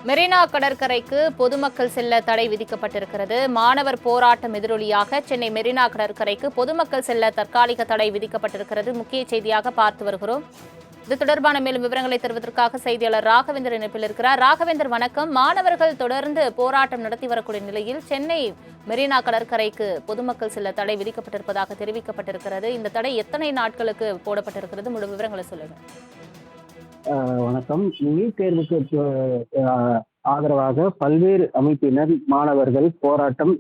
மெரினா கடற்கரைக்கு பொதுமக்கள் செல்ல தடை விதிக்கப்பட்டிருக்கிறது. மாணவர் போராட்டம் எதிரொலியாக சென்னை மெரினா கடற்கரைக்கு பொதுமக்கள் செல்ல தற்காலிக தடை விதிக்கப்பட்டிருக்கிறது. முக்கிய செய்தியாக பார்த்து வருகிறோம். இது தொடர்பான மேலும் விவரங்களை தருவதற்காக செய்தியாளர் ராகவேந்தர் இணைப்பில் இருக்கிறார். ராகவேந்தர் வணக்கம். மாணவர்கள் தொடர்ந்து போராட்டம் நடத்தி வரக்கூடிய நிலையில் சென்னை மெரினா கடற்கரைக்கு பொதுமக்கள் செல்ல தடை விதிக்கப்பட்டிருப்பதாக தெரிவிக்கப்பட்டிருக்கிறது. இந்த தடை எத்தனை நாட்களுக்கு போடப்பட்டிருக்கிறது? முழு விவரங்களை சொல்லுங்க. வணக்கம். நீட் தேர்வுக்கு ஆதரவாக பல்வேறு அமைப்பினர் மாணவர்கள் போராட்டம்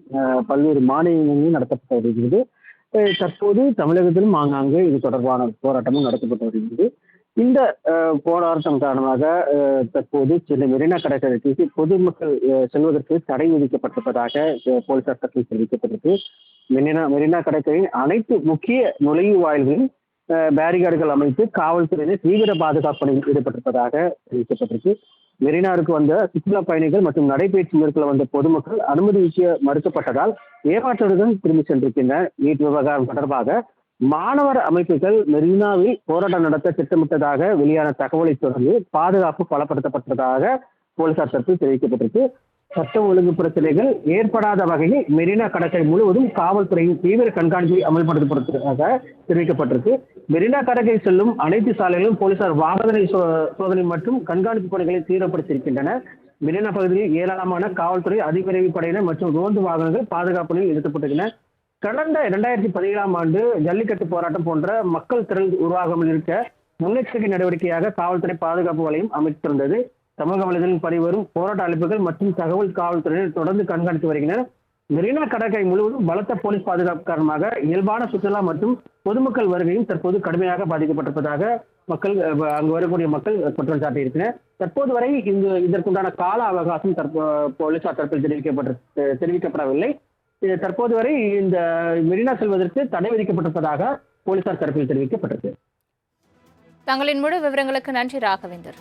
பல்வேறு மாநிலங்களிலும் நடத்தப்பட்டு வருகிறது. தற்போது தமிழகத்திலும் ஆங்காங்கே இது தொடர்பான போராட்டமும் நடத்தப்பட்டு வருகிறது. இந்த போராட்டம் காரணமாக தற்போது சென்னை மெரினா கடற்கரைக்கு பொதுமக்கள் செல்வதற்கு தடை விதிக்கப்பட்டிருப்பதாக போலீசார் தரப்பில் தெரிவிக்கப்பட்டிருக்கு. மெரினா கடற்கரையின் அனைத்து முக்கிய நுழைவாயில்களில் பேரிகார்டுகள் அமைத்து காவல்துறையினர் தீவிர பாதுகாப்பு பணியில் ஈடுபட்டிருப்பதாக தெரிவிக்கப்பட்டிருக்கு. மெரினாருக்கு வந்த சுற்றுலா பயணிகள் மற்றும் நடைபயிற்சி மேற்கொள்ள வந்த பொதுமக்கள் அனுமதி மறுக்கப்பட்டதால் ஏமாற்றத்துடன் திரும்பி சென்றிருக்கின்றனர். நீட் விவகாரம் தொடர்பாக மாணவர் அமைப்புகள் மெரினாவில் போராட்டம் நடத்த திட்டமிட்டதாக வெளியான தகவலை தொடர்ந்து பாதுகாப்பு பலப்படுத்தப்பட்டதாக போலீசார் தரப்பில் தெரிவிக்கப்பட்டிருக்கு. சட்டம் ஒழுங்கு பிரச்சனைகள் ஏற்படாத வகையில் மெரினா கடற்கரை முழுவதும் காவல்துறையின் தீவிர கண்காணிப்பை அமல்படுத்தப்பட்டதாக தெரிவிக்கப்பட்டிருக்கு. மெரினா கடற்கரை செல்லும் அனைத்து சாலைகளிலும் போலீசார் வாகன சோதனை மற்றும் கண்காணிப்பு பணிகளை தீவிரப்படுத்தியிருக்கின்றனர். மெரினா பகுதியில் ஏராளமான காவல்துறை அதிவிரைவு படையினர் மற்றும் ரோந்து வாகனங்கள் பாதுகாப்பு ஈடுபட்டிருக்கின்றன. கடந்த 2017ஆம் ஆண்டு ஜல்லிக்கட்டு போராட்டம் போன்ற மக்கள் திரள் உருவாகாமல் இருக்க முன்னெச்சரிக்கை நடவடிக்கையாக காவல்துறை பாதுகாப்பு வலயம் அமைத்திருந்தது. சமூக வலைதளங்களில் பரிவரும் போராட்ட அழைப்புகள் மற்றும் தகவல் காவல்துறையினர் தொடர்ந்து கண்காணித்து வருகின்றனர். மெரினா கடற்கரை முழுவதும் பலத்த போலீஸ் பாதுகாப்பு காரணமாக இயல்பான சுற்றுலா மற்றும் பொதுமக்கள் வருகையும் தற்போது கடுமையாக பாதிக்கப்பட்டிருப்பதாக அங்கு வரக்கூடிய மக்கள் குற்றம் சாட்டியிருக்கிறார். தற்போது வரை இதற்குண்டான கால அவகாசம் போலீசார் தரப்பில் தெரிவிக்கப்படவில்லை. தற்போது வரை இந்த மெரினா செல்வதற்கு தடை விதிக்கப்பட்டிருப்பதாக போலீசார் தரப்பில் தெரிவிக்கப்பட்டிருக்கு. தங்களின் முழு விவரங்களுக்கு நன்றி ராகவேந்தர்.